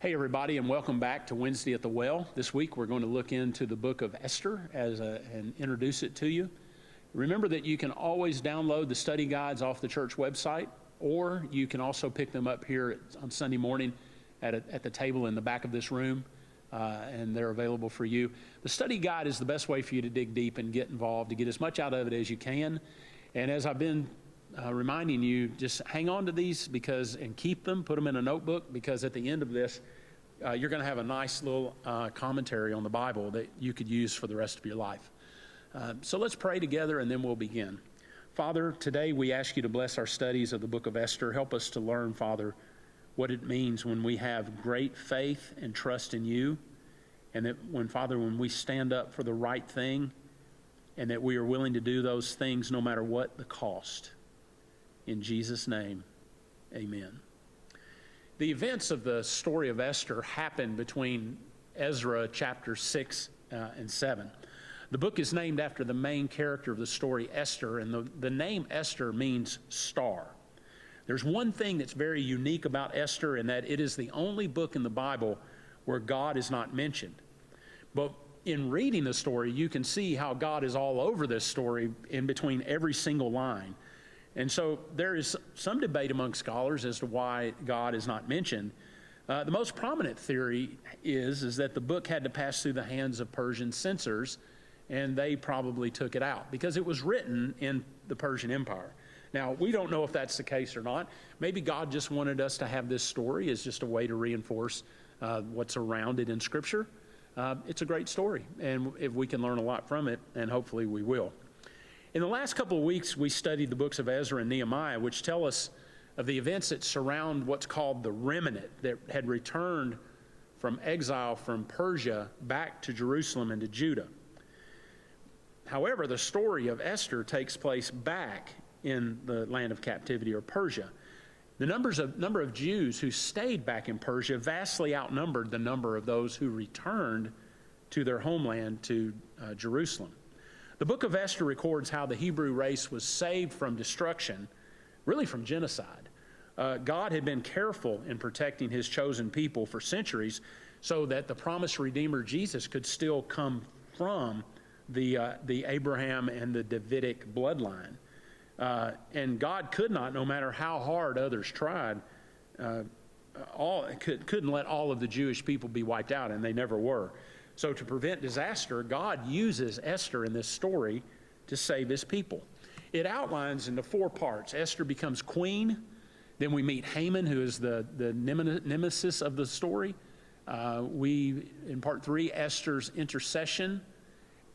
Hey everybody, and welcome back to Wednesday at the Well. This week we're going to look into the book of Esther and introduce it to you. Remember that you can always download the study guides off the church website, or you can also pick them up here on Sunday morning at the table in the back of this room, and they're available for you. The study guide is the best way for you to dig deep and get involved, to get as much out of it as you can. And as I've been reminding you, just hang on to these and keep them, put them in a notebook, because at the end of this, you're going to have a nice little commentary on the Bible that you could use for the rest of your life. So let's pray together and then we'll begin. Father, today we ask you to bless our studies of the book of Esther. Help us to learn, Father, what it means when we have great faith and trust in you, and that when we stand up for the right thing, and that we are willing to do those things no matter what the cost. In Jesus' name, amen. The events of the story of Esther happened between Ezra chapter 6 and 7. The book is named after the main character of the story, Esther, and the name Esther means star. There's one thing that's very unique about Esther, in that it is the only book in the Bible where God is not mentioned. But in reading the story, you can see how God is all over this story in between every single line. And so there is some debate among scholars as to why God is not mentioned. The most prominent theory is that the book had to pass through the hands of Persian censors, and they probably took it out because it was written in the Persian Empire. Now, we don't know if that's the case or not. Maybe God just wanted us to have this story as just a way to reinforce what's around it in Scripture. It's a great story, and if we can learn a lot from it, and hopefully we will. In the last couple of weeks, we studied the books of Ezra and Nehemiah, which tell us of the events that surround what's called the remnant that had returned from exile from Persia back to Jerusalem and to Judah. However, the story of Esther takes place back in the land of captivity, or Persia. The number of Jews who stayed back in Persia vastly outnumbered the number of those who returned to their homeland, to Jerusalem. The book of Esther records how the Hebrew race was saved from destruction, really from genocide. God had been careful in protecting his chosen people for centuries so that the promised Redeemer Jesus could still come from the Abraham and the Davidic bloodline. And God could not, no matter how hard others tried, couldn't let all of the Jewish people be wiped out, and they never were. So to prevent disaster, God uses Esther in this story to save his people. It outlines into 4 parts. Esther becomes queen. Then we meet Haman, who is the nemesis of the story. In part 3, Esther's intercession.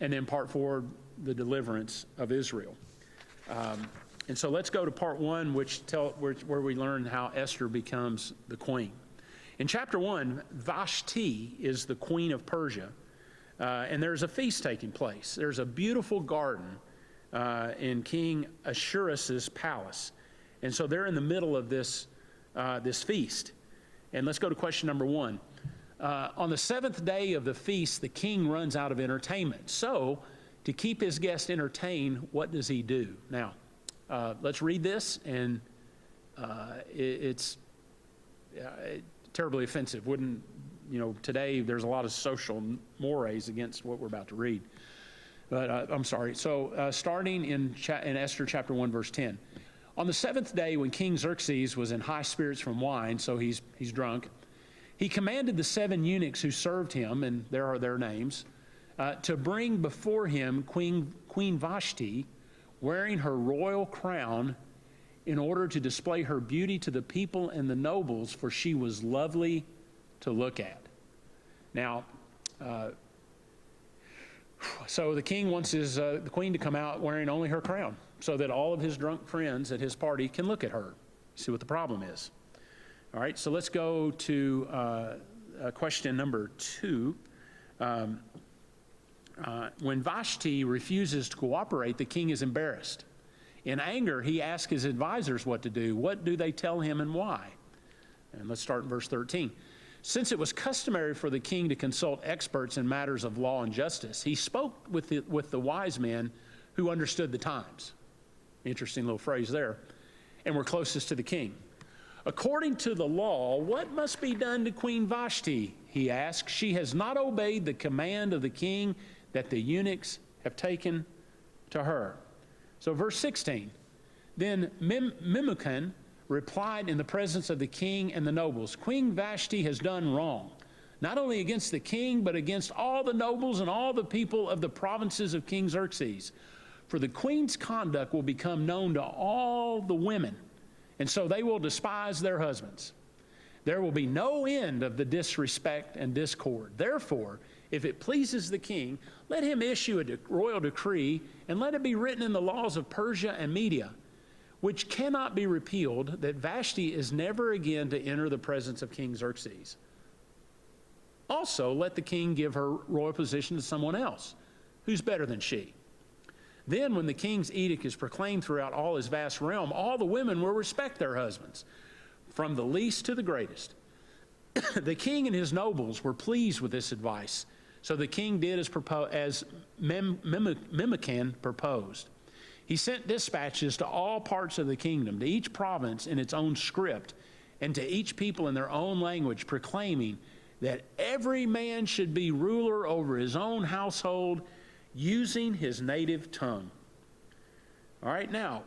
And then part 4, the deliverance of Israel. And so let's go to part 1, where we learn how Esther becomes the queen. In chapter 1, Vashti is the queen of Persia, and there's a feast taking place. There's a beautiful garden in King Ahasuerus' palace, and so they're in the middle of this feast. And let's go to question number 1. On the 7th day of the feast, the king runs out of entertainment. So, to keep his guests entertained, what does he do? Now, let's read this, and it's terribly offensive. Today there's a lot of social mores against what we're about to read. But I'm sorry. So starting in Esther chapter 1, verse 10. On the 7th day, when King Xerxes was in high spirits from wine, so he's drunk, he commanded the 7 eunuchs who served him, and there are their names, to bring before him Queen Vashti, wearing her royal crown, in order to display her beauty to the people and the nobles, for she was lovely to look at. Now, so the king wants the queen to come out wearing only her crown, so that all of his drunk friends at his party can look at her, see what the problem is. All right, so let's go to question number 2. When Vashti refuses to cooperate, the king is embarrassed. In anger, he asks his advisors what to do. What do they tell him and why? And let's start in verse 13. Since it was customary for the king to consult experts in matters of law and justice, he spoke with the wise men who understood the times. Interesting little phrase there. And were closest to the king. According to the law, what must be done to Queen Vashti? He asked. She has not obeyed the command of the king that the eunuchs have taken to her. So verse 16, then Memucan replied in the presence of the king and the nobles, Queen Vashti has done wrong, not only against the king, but against all the nobles and all the people of the provinces of King Xerxes. For the queen's conduct will become known to all the women, and so they will despise their husbands. There will be no end of the disrespect and discord. Therefore, if it pleases the king, let him issue a royal decree, and let it be written in the laws of Persia and Media, which cannot be repealed, that Vashti is never again to enter the presence of King Xerxes. Also, let the king give her royal position to someone else who's better than she. Then, when the king's edict is proclaimed throughout all his vast realm, all the women will respect their husbands, from the least to the greatest. The king and his nobles were pleased with this advice, so the king did as Memucan proposed. He sent dispatches to all parts of the kingdom, to each province in its own script, and to each people in their own language, proclaiming that every man should be ruler over his own household, using his native tongue. All right, now,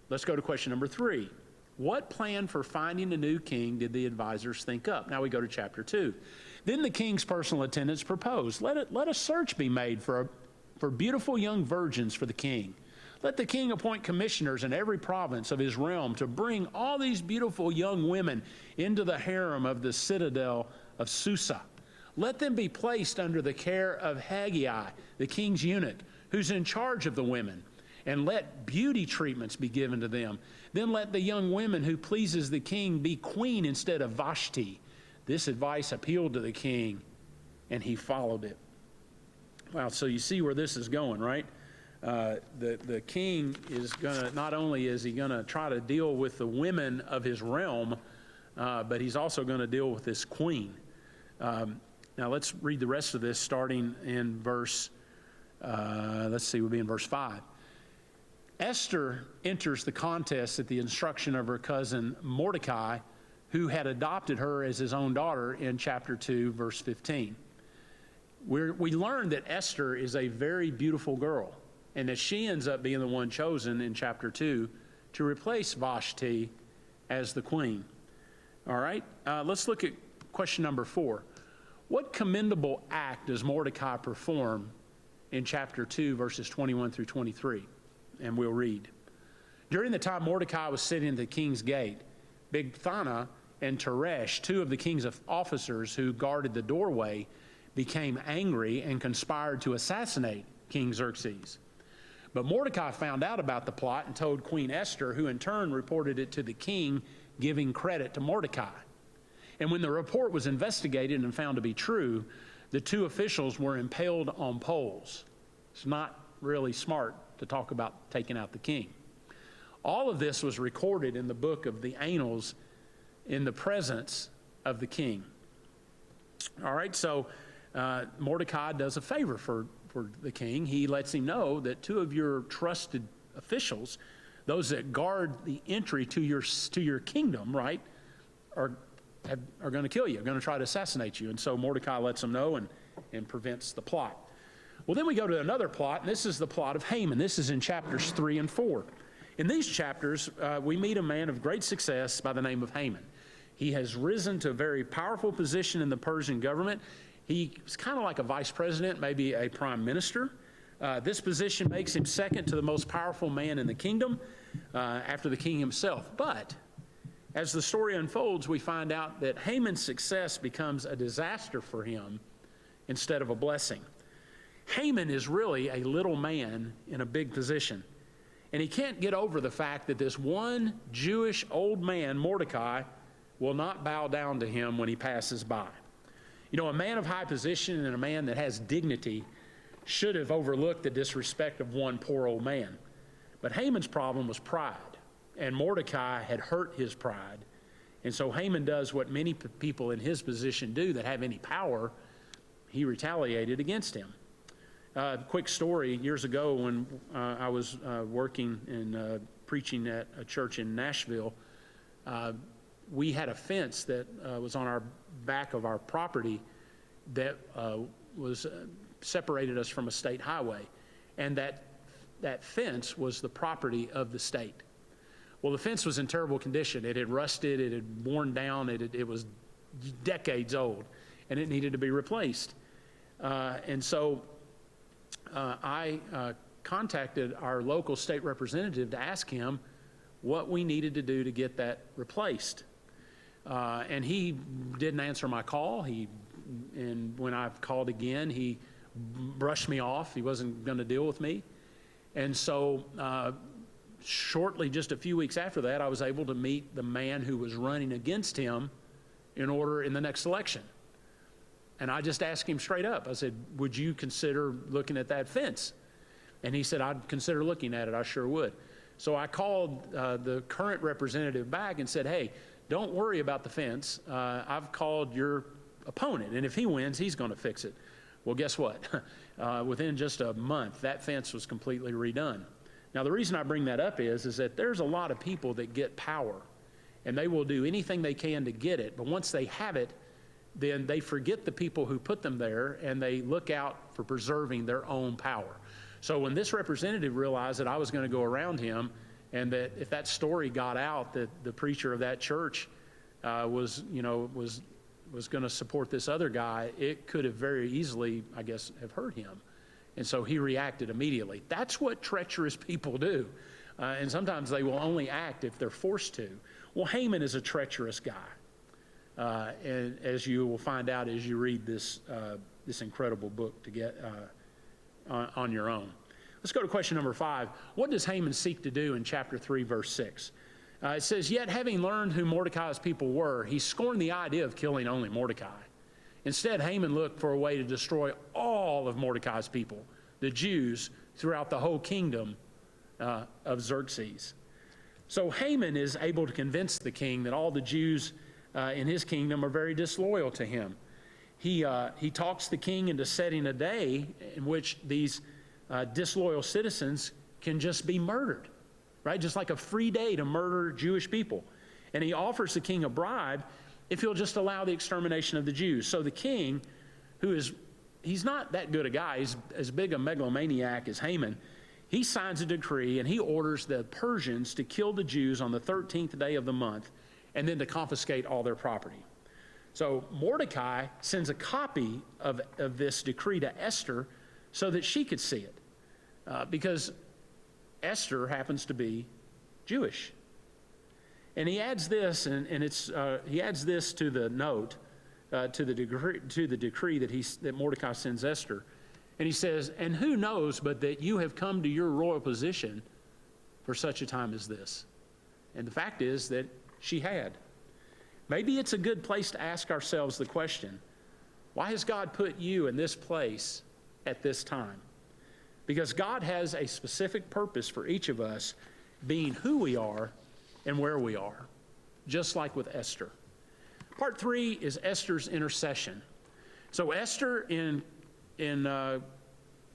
let's go to question number 3. What plan for finding a new king did the advisors think up? Now we go to chapter 2. Then the king's personal attendants proposed, let a search be made for beautiful young virgins for the king. Let the king appoint commissioners in every province of his realm to bring all these beautiful young women into the harem of the citadel of Susa. Let them be placed under the care of Haggai, the king's eunuch, who's in charge of the women, and let beauty treatments be given to them. Then let the young women who pleases the king be queen instead of Vashti. This advice appealed to the king, and he followed it. Wow, so you see where this is going, right? The king is going to, not only is he going to try to deal with the women of his realm, but he's also going to deal with this queen. Now let's read the rest of this starting in verse, we'll be in verse 5. Esther enters the contest at the instruction of her cousin Mordecai, who had adopted her as his own daughter in chapter 2, verse 15. We learned that Esther is a very beautiful girl, and that she ends up being the one chosen in chapter 2 to replace Vashti as the queen. All right, let's look at question number 4. What commendable act does Mordecai perform in chapter 2, verses 21 through 23? And we'll read. During the time Mordecai was sitting at the king's gate, Bigthana and Teresh, 2 of the king's officers who guarded the doorway, became angry and conspired to assassinate King Xerxes. But Mordecai found out about the plot and told Queen Esther, who in turn reported it to the king, giving credit to Mordecai. And when the report was investigated and found to be true, the 2 officials were impaled on poles. It's not really smart to talk about taking out the king. All of this was recorded in the book of the Annals in the presence of the king. All right, so Mordecai does a favor for the king. He lets him know that 2 of your trusted officials, those that guard the entry to your kingdom, right, are going to kill you, are going to try to assassinate you. And so Mordecai lets them know and prevents the plot. Well, then we go to another plot, and this is the plot of Haman. This is in chapters 3 and 4. In these chapters, we meet a man of great success by the name of Haman. He has risen to a very powerful position in the Persian government. He's kind of like a vice president, maybe a prime minister. This position makes him second to the most powerful man in the kingdom after the king himself. But as the story unfolds, we find out that Haman's success becomes a disaster for him instead of a blessing. Haman is really a little man in a big position. And he can't get over the fact that this one Jewish old man, Mordecai, will not bow down to him when he passes by. You know, a man of high position and a man that has dignity should have overlooked the disrespect of one poor old man. But Haman's problem was pride, and Mordecai had hurt his pride. And so Haman does what many people in his position do that have any power. He retaliated against him. Quick story, years ago when I was working and preaching at a church in Nashville, we had a fence that was on our back of our property that separated us from a state highway. And that fence was the property of the state. Well, the fence was in terrible condition. It had rusted, it had worn down, it was decades old, and it needed to be replaced. And so I contacted our local state representative to ask him what we needed to do to get that replaced. And he didn't answer my call. And when I called again, he brushed me off. He wasn't going to deal with me. And so shortly, just a few weeks after that, I was able to meet the man who was running against him in the next election. And I just asked him straight up. I said, would you consider looking at that fence? And he said, I'd consider looking at it. I sure would. So I called the current representative back and said, hey, don't worry about the fence. I've called your opponent, and if he wins, he's going to fix it. Well, guess what? Within just a month, that fence was completely redone. Now, the reason I bring that up is that there's a lot of people that get power, and they will do anything they can to get it, but once they have it, then they forget the people who put them there, and they look out for preserving their own power. So when this representative realized that I was going to go around him, and that if that story got out that the preacher of that church was going to support this other guy, it could have very easily, I guess, have hurt him. And so he reacted immediately. That's what treacherous people do. And sometimes they will only act if they're forced to. Well, Haman is a treacherous guy. And as you will find out as you read this incredible book to get on your own. Let's go to question number 5. What does Haman seek to do in chapter 3, verse 6? It says, yet having learned who Mordecai's people were, he scorned the idea of killing only Mordecai. Instead, Haman looked for a way to destroy all of Mordecai's people, the Jews, throughout the whole kingdom of Xerxes. So Haman is able to convince the king that all the Jews in his kingdom are very disloyal to him. He talks the king into setting a day in which these disloyal citizens can just be murdered, right? Just like a free day to murder Jewish people. And he offers the king a bribe if he'll just allow the extermination of the Jews. So the king, he's not that good a guy, he's as big a megalomaniac as Haman, he signs a decree and he orders the Persians to kill the Jews on the 13th day of the month and then to confiscate all their property. So Mordecai sends a copy of this decree to Esther so that she could see it, because Esther happens to be Jewish. And he adds this, and he adds this to the note, to the decree that Mordecai sends Esther. And he says, and who knows but that you have come to your royal position for such a time as this? And the fact is that she had. Maybe it's a good place to ask ourselves the question, why has God put you in this place at this time? Because God has a specific purpose for each of us being who we are and where we are, just like with Esther. Part 3 is Esther's intercession. So Esther, in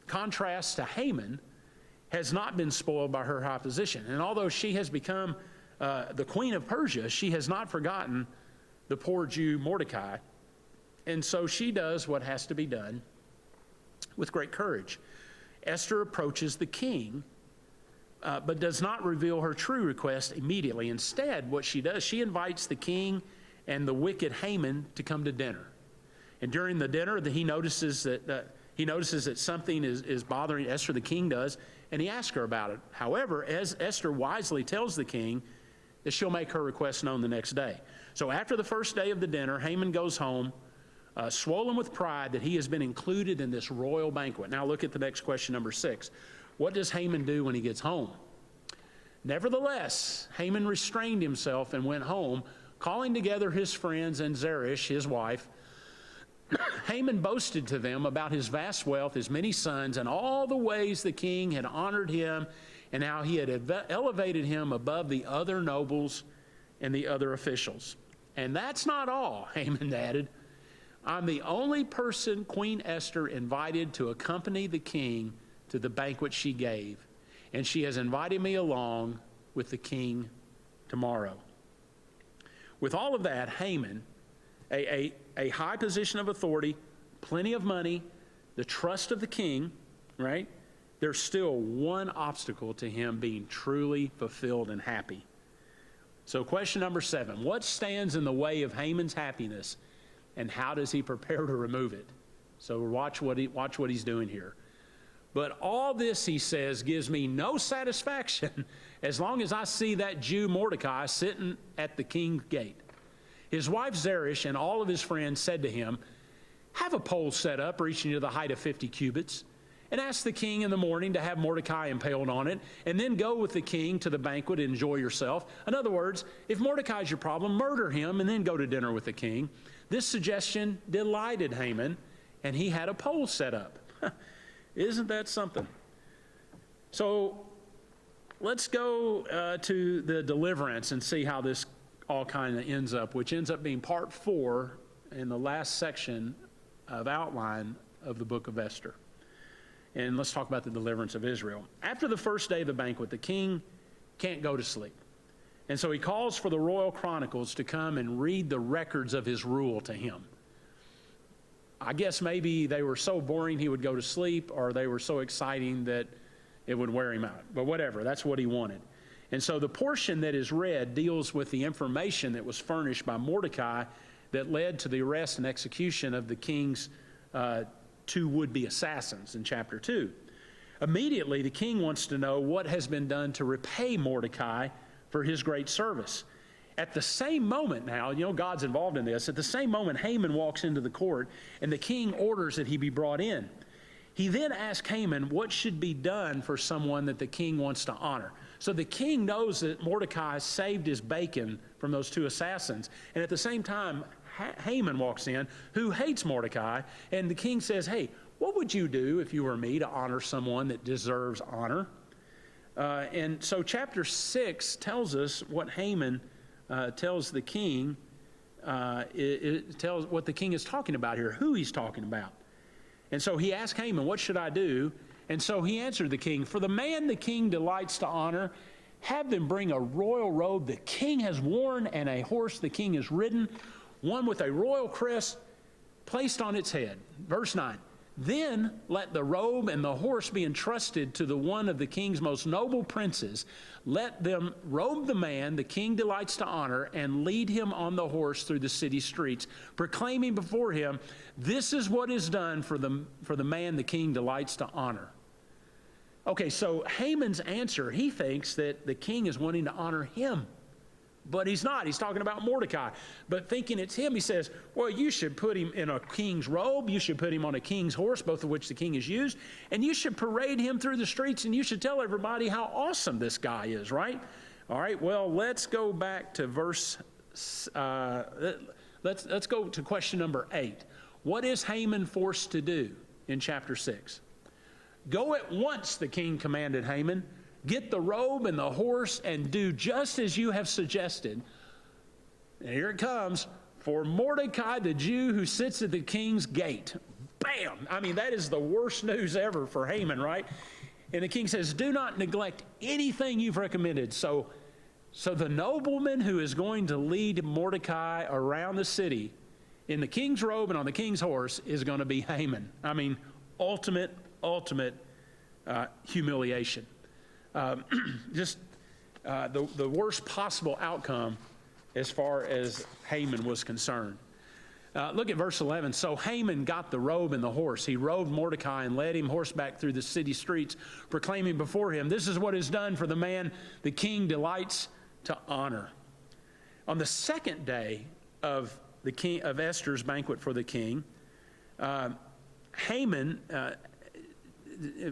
contrast to Haman, has not been spoiled by her high position. And although she has become the queen of Persia, she has not forgotten the poor Jew Mordecai. And so she does what has to be done with great courage. Esther approaches the king, but does not reveal her true request immediately. Instead, what she does, she invites the king and the wicked Haman to come to dinner. And during the dinner, he notices that something is bothering Esther, the king does, and he asks her about it. However, as Esther wisely tells the king that she'll make her request known the next day. So after the first day of the dinner, Haman goes home, swollen with pride that he has been included in this royal banquet. Now look at the next question, number 6. What does Haman do when he gets home? Nevertheless, Haman restrained himself and went home, calling together his friends and Zeresh, his wife. Haman boasted to them about his vast wealth, his many sons, and all the ways the king had honored him, and how he had elevated him above the other nobles and the other officials. And that's not all, Haman added. I'm the only person Queen Esther invited to accompany the king to the banquet she gave, and she has invited me along with the king tomorrow. with all of that, Haman, a high position of authority, plenty of money, the trust of the king, right? There's still one obstacle to him being truly fulfilled and happy. So question number 7, what stands in the way of Haman's happiness, and how does he prepare to remove it? So watch what he's doing here. But all this, he says, gives me no satisfaction as long as I see that Jew Mordecai sitting at the king's gate. His wife Zeresh and all of his friends said to him, have a pole set up reaching to the height of 50 cubits, and ask the king in the morning to have Mordecai impaled on it, and then go with the king to the banquet and enjoy yourself. In other words, if Mordecai's your problem, murder him and then go to dinner with the king. This suggestion delighted Haman, and he had a pole set up. Isn't that something? So let's go to the deliverance and see how this all kind of ends up, which ends up being part 4 in the last section of outline of the book of Esther. And let's talk about the deliverance of Israel. After the first day of the banquet, the king can't go to sleep. And so he calls for the royal chronicles to come and read the records of his rule to him. I guess maybe they were so boring he would go to sleep, or they were so exciting that it would wear him out. But whatever, that's what he wanted. And so the portion that is read deals with the information that was furnished by Mordecai that led to the arrest and execution of the king's 2 would-be assassins in chapter 2. Immediately, the king wants to know what has been done to repay Mordecai for his great service. At the same moment now, God's involved in this. At the same moment, Haman walks into the court, and the king orders that he be brought in. He then asks Haman what should be done for someone that the king wants to honor. So the king knows that Mordecai saved his bacon from those 2 assassins. And at the same time, Haman walks in, who hates Mordecai, and the king says, hey, what would you do if you were me to honor someone that deserves honor? And so chapter 6 tells us what Haman tells the king. It tells what the king is talking about here, who he's talking about. And so he asked Haman, what should I do? And so he answered the king, for the man the king delights to honor, have them bring a royal robe the king has worn and a horse the king has ridden, one with a royal crest placed on its head. Verse 9, then let the robe and the horse be entrusted to the one of the king's most noble princes. Let them robe the man the king delights to honor and lead him on the horse through the city streets, proclaiming before him, this is what is done for the man the king delights to honor. Okay, so Haman's answer, he thinks that the king is wanting to honor him. But he's not. He's talking about Mordecai. But thinking it's him, he says, well, you should put him in a king's robe. You should put him on a king's horse, both of which the king has used. And you should parade him through the streets, and you should tell everybody how awesome this guy is, right? All right, well, let's go back to let's go to question number 8. What is Haman forced to do in chapter 6? Go at once, the king commanded Haman. Get the robe and the horse and do just as you have suggested. And here it comes. For Mordecai, the Jew who sits at the king's gate. Bam! I mean, that is the worst news ever for Haman, right? And the king says, do not neglect anything you've recommended. So the nobleman who is going to lead Mordecai around the city in the king's robe and on the king's horse is going to be Haman. I mean, ultimate humiliation. The worst possible outcome as far as Haman was concerned. Look at verse 11. So Haman got the robe and the horse. He robed Mordecai and led him horseback through the city streets, proclaiming before him, this is what is done for the man the king delights to honor. On the second day of Esther's banquet for the king, Haman,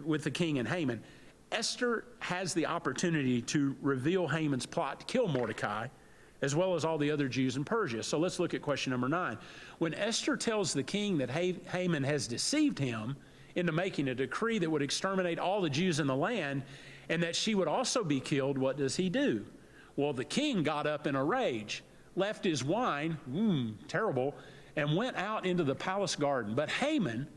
with the king and Haman, Esther has the opportunity to reveal Haman's plot to kill Mordecai, as well as all the other Jews in Persia. So let's look at question number 9. When Esther tells the king that Haman has deceived him into making a decree that would exterminate all the Jews in the land, and that she would also be killed, what does he do? Well, the king got up in a rage, left his wine, terrible, and went out into the palace garden. But Haman,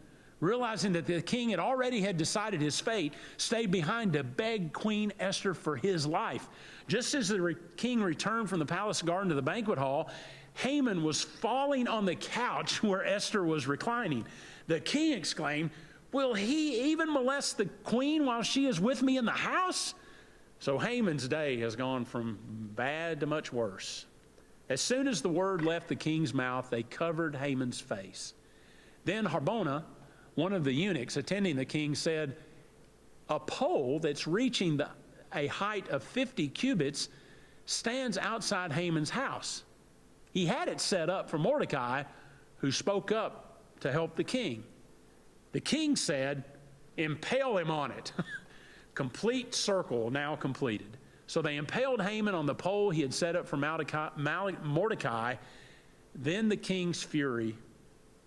realizing that the king had decided his fate, stayed behind to beg Queen Esther for his life. Just as the king returned from the palace garden to the banquet hall, Haman was falling on the couch where Esther was reclining. The king exclaimed, "Will he even molest the queen while she is with me in the house?" So Haman's day has gone from bad to much worse. As soon as the word left the king's mouth, they covered Haman's face. Then Harbona, one of the eunuchs attending the king, said, "A pole that's reaching a height of 50 cubits stands outside Haman's house. He had it set up for Mordecai, who spoke up to help the king." The king said, "Impale him on it." Complete circle now completed. So they impaled Haman on the pole he had set up for Mordecai. Then the king's fury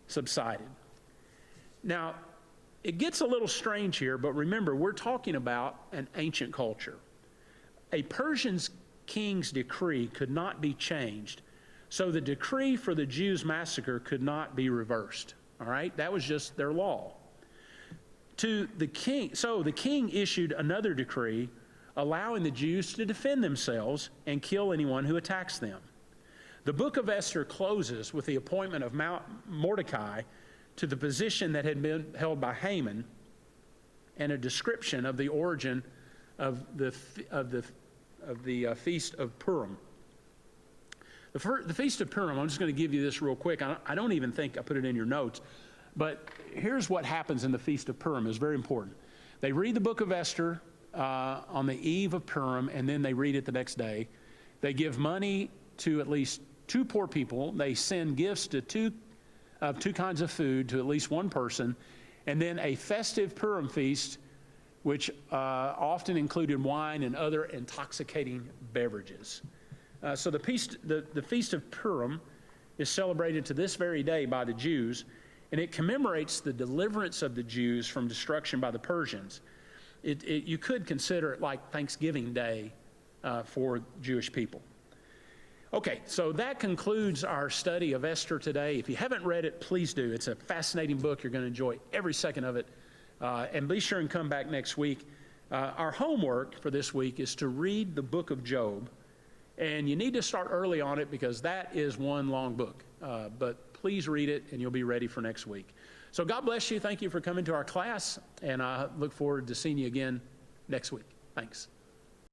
subsided. Now, it gets a little strange here, but remember, we're talking about an ancient culture. A Persian king's decree could not be changed, so the decree for the Jews' massacre could not be reversed. All right? That was just their law. So the king issued another decree allowing the Jews to defend themselves and kill anyone who attacks them. The book of Esther closes with the appointment of Mordecai to the position that had been held by Haman, and a description of the origin of the Feast of Purim. The Feast of Purim, I'm just going to give you this real quick. I don't even think I put it in your notes, but here's what happens in the Feast of Purim. It's very important. They read the book of Esther on the eve of Purim, and then they read it the next day. They give money to at least 2 poor people. They send gifts to two kinds of food to at least one person, and then a festive Purim feast, which often included wine and other intoxicating beverages. So the Feast of Purim is celebrated to this very day by the Jews, and it commemorates the deliverance of the Jews from destruction by the Persians. You could consider it like Thanksgiving Day for Jewish people. Okay, so that concludes our study of Esther today. If you haven't read it, please do. It's a fascinating book. You're going to enjoy every second of it. And be sure and come back next week. Our homework for this week is to read the book of Job. And you need to start early on it because that is one long book. But please read it and you'll be ready for next week. So God bless you. Thank you for coming to our class. And I look forward to seeing you again next week. Thanks.